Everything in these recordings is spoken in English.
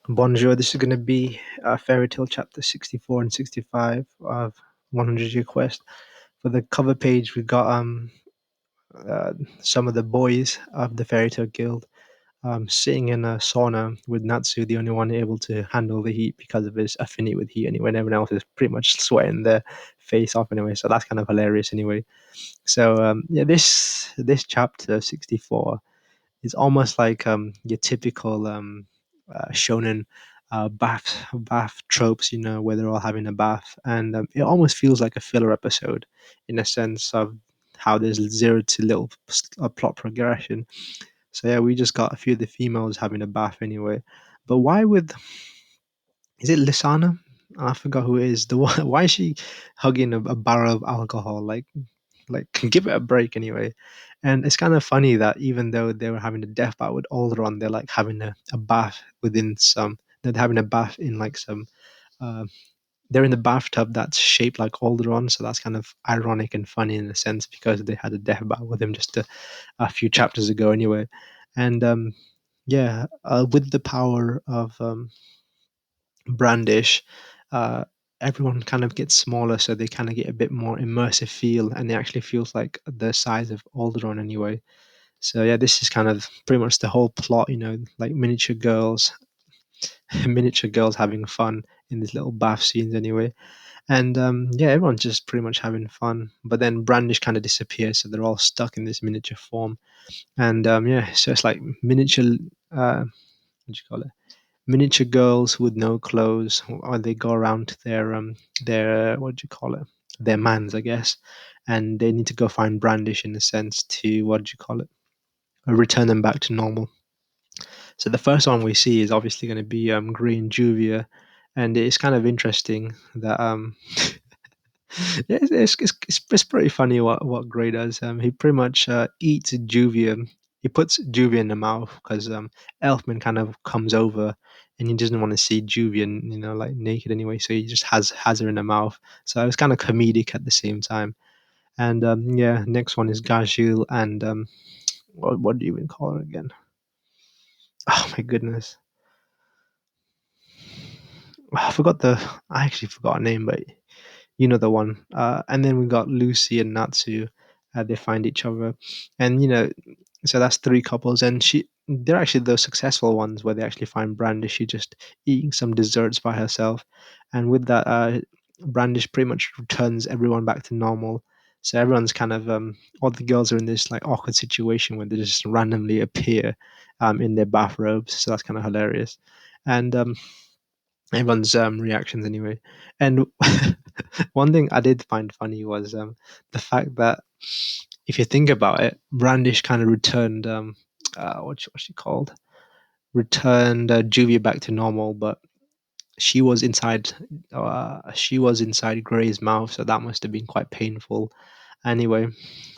Bonjour, this is going to be Fairy Tale Chapter 64 and 65 of 100 Year Quest. For the cover page, we got uh, some of the boys of the Fairy Tale Guild sitting in a sauna with Natsu, the only one able to handle the heat because of his affinity with heat anyway, and everyone else is pretty much sweating their face off anyway, so that's kind of hilarious anyway. So, yeah, this chapter 64 it's almost like your typical shonen bath tropes, where they're all having a bath, and it almost feels like a filler episode in a sense of how there's zero to little plot progression. So yeah, we just got a few of the females having a bath anyway. But why with is it Lisana? I forgot who it is. The one, why is she hugging a barrel of alcohol? Like give it a break anyway. And it's kind of funny that even though they were having a death battle with Alderon, they're like having a bath within some. They're having a bath in like some. Uh, they're in the bathtub that's shaped like Alderon, so that's kind of ironic and funny in a sense because they had a death battle with him just a few chapters ago anyway. And yeah, with the power of Brandish, uh, everyone kind of gets smaller, so they kind of get a bit more immersive feel, and it actually feels like the size of Alderaan anyway. So yeah, this is kind of pretty much the whole plot, like miniature girls, miniature girls having fun in these little bath scenes anyway. And yeah, everyone's just pretty much having fun. But then Brandish kind of disappears, so they're all stuck in this miniature form. And yeah, so it's like miniature. What do you call it? Miniature girls with no clothes, or they go around to their what do you call it? Their mans, I guess, and they need to go find Brandish in a sense to what do you call it? Return them back to normal. So the first one we see is obviously going to be Green Juvia, and it's kind of interesting that yeah, it's pretty funny what Gray does. He pretty much eats Juvia. He puts Juvia in the mouth because Elfman kind of comes over and he doesn't want to see Juvia, like naked anyway. So he just has her in the mouth. So it's kind of comedic at the same time. And yeah, next one is Gajil and what do you even call her again? Oh my goodness, I actually forgot her name, but you know the one. And then we got Lucy and Natsu. They find each other, and so that's three couples, and they're actually the successful ones where they actually find Brandish. She just eating some desserts by herself, and with that, Brandish pretty much returns everyone back to normal. So everyone's kind of all the girls are in this like awkward situation where they just randomly appear in their bathrobes. So that's kind of hilarious, and everyone's reactions anyway. And one thing I did find funny was the fact that if you think about it, Brandish kind of returned what's she called? Returned Juvia back to normal, but she was inside she was inside Gray's mouth, so that must have been quite painful. Anyway,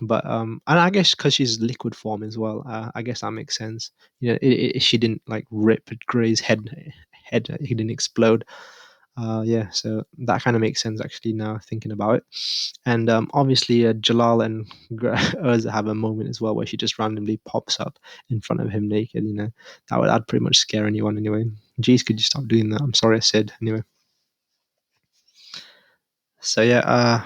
but and I guess because she's liquid form as well, I guess that makes sense. She didn't like rip Gray's head. He didn't explode. Yeah, so that kind of makes sense actually now thinking about it. And obviously, Jalal and Urza have a moment as well where she just randomly pops up in front of him naked. That'd pretty much scare anyone anyway. Jeez, could you stop doing that? I'm sorry I said anyway. So yeah,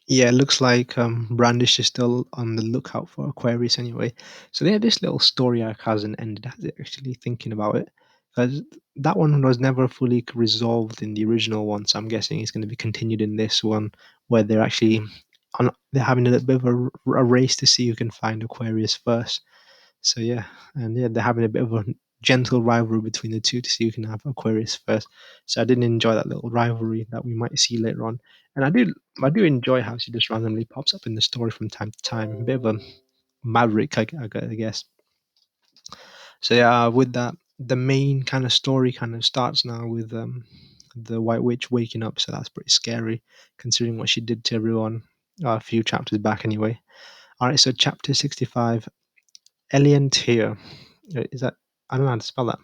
yeah, it looks like Brandish is still on the lookout for Aquarius anyway. So yeah, this little story arc hasn't ended, has it? Actually, thinking about it, because that one was never fully resolved in the original one. So I'm guessing it's going to be continued in this one, where they're actually they're having a bit of a race to see who can find Aquarius first. So yeah, and yeah, they're having a bit of a gentle rivalry between the two to see who can have Aquarius first. So I did enjoy that little rivalry that we might see later on, and I do enjoy how she just randomly pops up in the story from time to time. A bit of a maverick, I guess. So yeah, with that, the main kind of story kind of starts now with the White Witch waking up. So that's pretty scary, considering what she did to everyone a few chapters back, anyway. All right, so chapter 65, Eliantir. Is that I don't know how to spell that.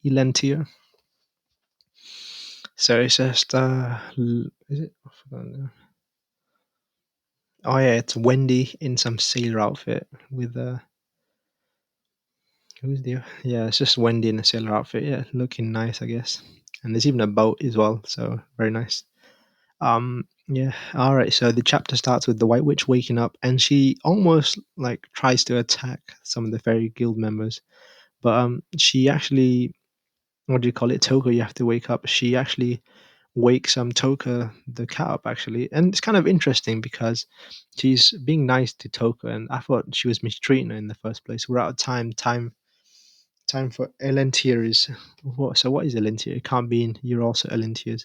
Elantir. So it's just is it? I forgot now. Oh yeah, it's Wendy in some sailor outfit with Who's the yeah, it's just Wendy in a sailor outfit, yeah, looking nice, I guess. And there's even a boat as well, so very nice. Yeah, alright, so the chapter starts with the White Witch waking up and she almost like tries to attack some of the fairy guild members. But she actually what do you call it? Toka, you have to wake up. She actually wakes Toka the cat up actually. And it's kind of interesting because she's being nice to Toka and I thought she was mistreating her in the first place. We're out of time. Time for Elentiers. What so what is Elentier? It can't be in you're also Elentiers.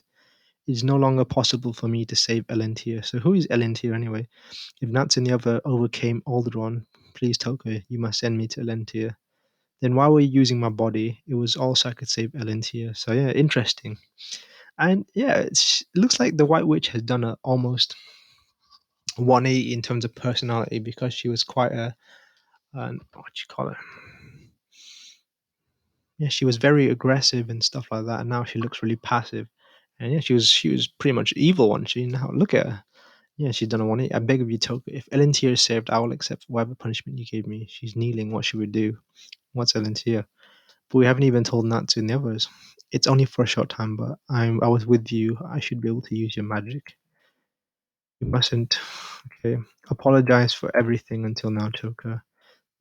It's no longer possible for me to save Elentier. So who is Elentier anyway? If Nats and the other overcame Alderon, please Toka, you must send me to Elentier. Then why were you using my body? It was also I could save Elentier. So yeah, interesting. And yeah, it looks like the White Witch has done a almost 180 in terms of personality because she was quite a what do you call it? Yeah, she was very aggressive and stuff like that, and now she looks really passive. And yeah, she was pretty much evil one. She now look at her. Yeah, she's done a 180. I beg of you, Toka. If Elentier is saved, I will accept whatever punishment you gave me. She's kneeling. What should we do? What's Elentier? But we haven't even told Natsu and the others. It's only for a short time, but I was with you. I should be able to use your magic. You mustn't. Okay. Apologize for everything until now, Choker.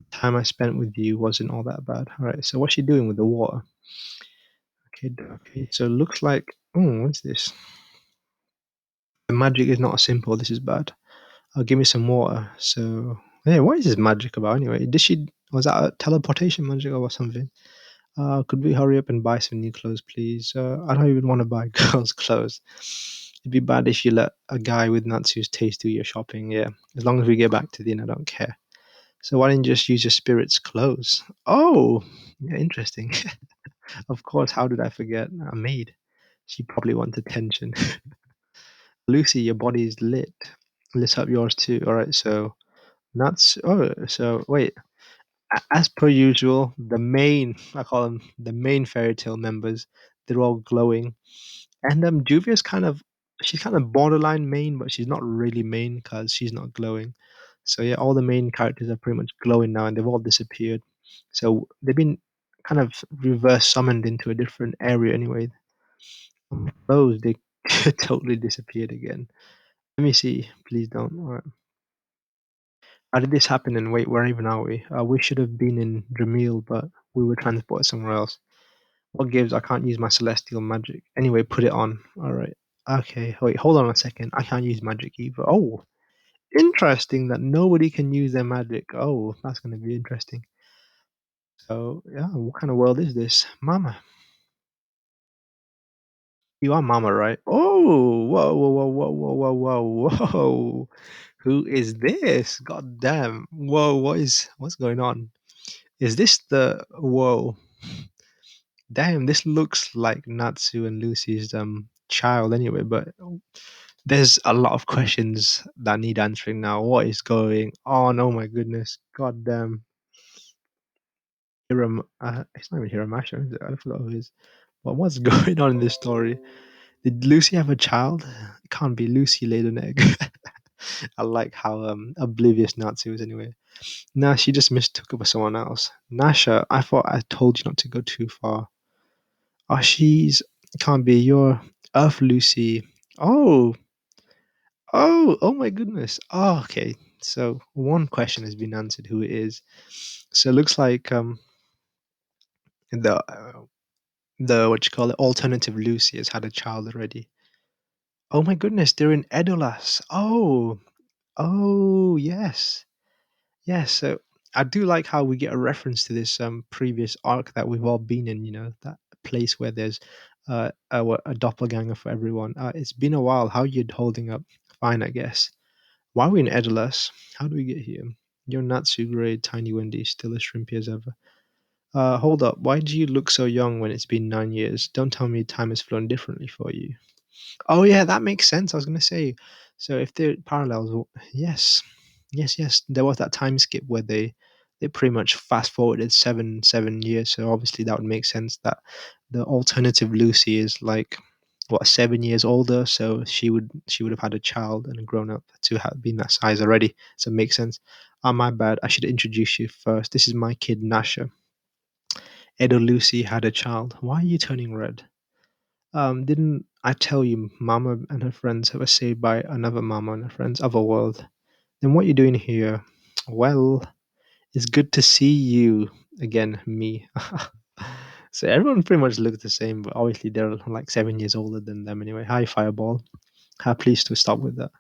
The time I spent with you wasn't all that bad. Alright, so what's she doing with the water? Okay, okay. So it looks like what's this? The magic is not simple, this is bad. Give me some water. So yeah, what is this magic about anyway? Did she was that a teleportation magic or something? Could we hurry up and buy some new clothes, please? I don't even want to buy girls' clothes. It'd be bad if you let a guy with Natsu's taste do your shopping. Yeah, as long as we get back to the inn, I don't care. So why didn't you just use your spirit's clothes? Oh, yeah, interesting. Of course, how did I forget? A maid. She probably wants attention. Lucy, your body is lit. Lit up yours too. All right, so Nats. Oh, so wait. As per usual, the main, I call them the main fairy tale members, they're all glowing. And Juvia's she's kind of borderline main, but she's not really main because she's not glowing. So yeah, all the main characters are pretty much glowing now, and they've all disappeared. So they've been kind of reverse summoned into a different area anyway. Those they totally disappeared again. Let me see. Please don't. All right. How did this happen? And wait, where even are we? We should have been in Dramil, but we were transported somewhere else. What gives? I can't use my celestial magic. Anyway, put it on. All right. Okay. Wait, hold on a second. I can't use magic either. Oh, interesting that nobody can use their magic. Oh, that's going to be interesting. So, yeah, what kind of world is this? Mama. You are Mama, right? Oh, whoa, whoa, whoa, whoa, whoa, whoa, whoa, whoa. Who is this? God damn. Whoa, what's going on? Is this the whoa? Damn, this looks like Natsu and Lucy's child anyway, but there's a lot of questions that need answering now. What is going on? Oh my goodness. God damn. It's not even Hiramasha, is it? I forgot who it is. But what's going on in this story? Did Lucy have a child? It can't be Lucy laid an egg. I like how oblivious Natsu is anyway. Nah, she just mistook it for someone else. Nasha, I thought I told you not to go too far. Oh, she's can't be your Earth Lucy. Oh, oh my goodness. Oh, okay. So one question has been answered. Who it is? So it looks like the what you call it alternative Lucy has had a child already. Oh my goodness, they're in Edolas. Oh yes, yes. So I do like how we get a reference to this previous arc that we've all been in. You know that place where there's a doppelganger for everyone. It's been a while. How you holding up? Fine, I guess. Why are we in Edolas? How do we get here? You're not so great, Tiny Wendy, still as shrimpy as ever. Hold up. Why do you look so young when it's been 9 years? Don't tell me time has flown differently for you. Oh yeah, that makes sense. I was gonna say, so if they're parallels, yes, yes. There was that time skip where they pretty much fast forwarded seven years. So obviously that would make sense that the alternative Lucy is like what 7 years older. So she would have had a child and grown up to have been that size already. So it makes sense. Oh my bad. I should introduce you first. This is my kid Nasha. Edo Lucy had a child. Why are you turning red? Didn't I tell you Mama and her friends were saved by another Mama and her friends, other world? Then what you doing here? Well, it's good to see you again, me. So everyone pretty much looks the same, but obviously they're like 7 years older than them anyway. Hi, Fireball. Please to stop with that.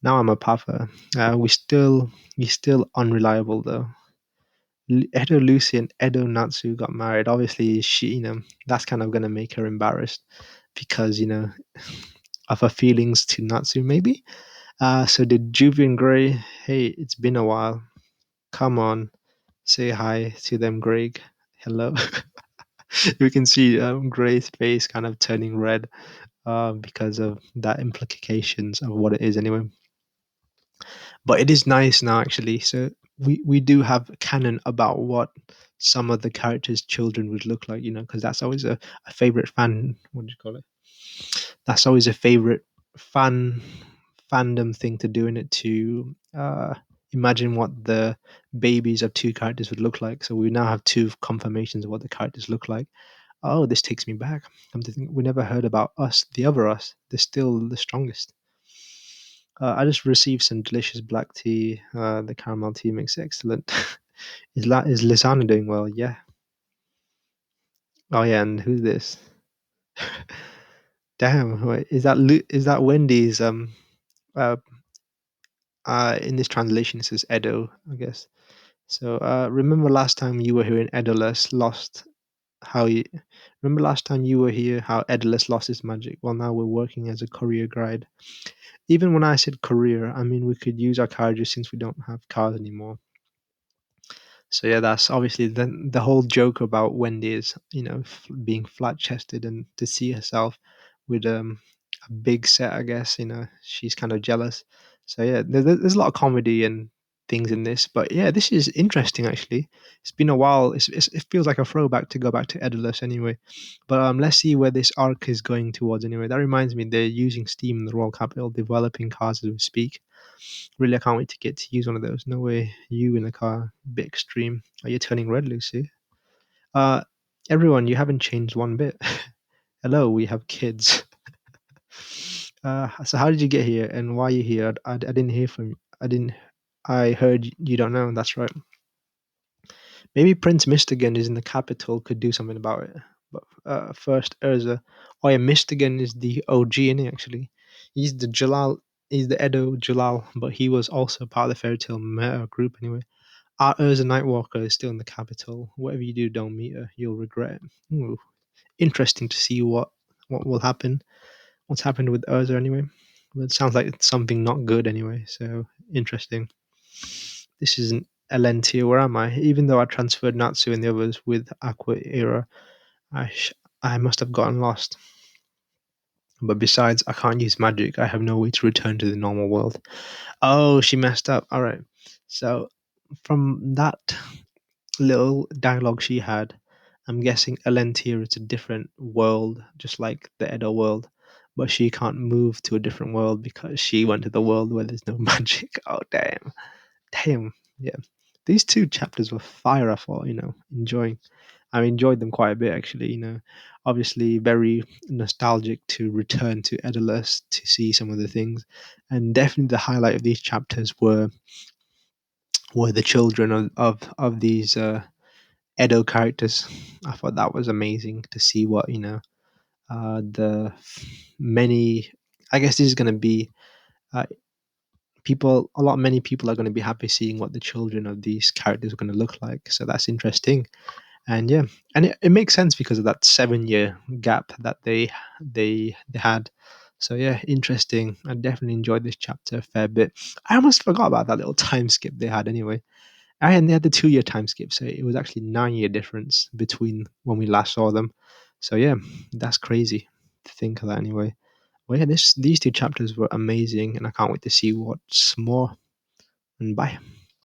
Now I'm a papa. He's still unreliable though. Edo Lucy and Edo Natsu got married. Obviously, that's kind of gonna make her embarrassed because of her feelings to Natsu, maybe. So did Juvian Gray? Hey, it's been a while. Come on, say hi to them, Greg. Hello. We can see Gray's face kind of turning red because of that implications of what it is anyway. But it is nice now, actually. So we do have canon about what some of the characters' children would look like, because that's always a favorite fan. What do you call it? That's always a favorite fan fandom thing to do in it to imagine what the babies of two characters would look like. So we now have two confirmations of what the characters look like. Oh, this takes me back. I'm to think we never heard about us, the other us. They're still the strongest. I just received some delicious black tea. The caramel tea makes it excellent. Is Lisana doing well? Yeah. Oh yeah, and who's this? Damn, wait, is that Wendy's? Uh, in this translation it says Edo, I guess. So, remember last time you were here in Edolus lost how you remember last time you were here how Edolus lost his magic. Well, now we're working as a courier guide. Even when I said career, I mean we could use our carriages since we don't have cars anymore. So yeah, that's obviously the whole joke about Wendy is being flat chested and to see herself with a big set. I guess she's kind of jealous. So yeah, there's a lot of comedy and things in this, but yeah, this is interesting actually. It's been a while. It feels like a throwback to go back to Edulus anyway. But let's see where this arc is going towards anyway. That reminds me, they're using Steam in the Royal Capital, developing cars as we speak. Really, I can't wait to get to use one of those. No way, you in a car, bit extreme. Are you turning red, Lucy? Uh, everyone, you haven't changed one bit. Hello, we have kids. So how did you get here, and why are you here? I didn't hear from you. I didn't. I heard you don't know. That's right. Maybe Prince Mistigan is in the capital. Could do something about it. But first, Urza. Oh yeah, Mistigan is the OG, isn't he? Actually, he's the Jalal. He's the Edo Jalal, but he was also part of the Fairy Tale Meta group anyway. Our Urza Nightwalker is still in the capital. Whatever you do, don't meet her. You'll regret it. Ooh, interesting to see what will happen. What's happened with Urza anyway? Well, it sounds like it's something not good anyway. So interesting. This isn't Elentia. Where am I? Even though I transferred Natsu and the others with Aqua Era, I must have gotten lost. But besides, I can't use magic. I have no way to return to the normal world. Oh, she messed up. All right. So from that little dialogue she had, I'm guessing Elentia is a different world, just like the Edo world. But she can't move to a different world because she went to the world where there's no magic. Oh, damn. Damn. Yeah. These two chapters were fire, I thought, enjoying. I enjoyed them quite a bit, actually, Obviously, very nostalgic to return to Edalus to see some of the things. And definitely the highlight of these chapters were the children of these Edo characters. I thought that was amazing to see what the many. I guess this is going to be uh, many people are going to be happy seeing what the children of these characters are going to look like. So that's interesting, and yeah, and it makes sense because of that 7 year gap that they had. So yeah, interesting. I definitely enjoyed this chapter a fair bit. I almost forgot about that little time skip they had anyway. And they had the 2 year time skip, so it was actually 9 year difference between when we last saw them. So yeah, that's crazy to think of that anyway. Well, yeah, these two chapters were amazing, and I can't wait to see what's more. And bye.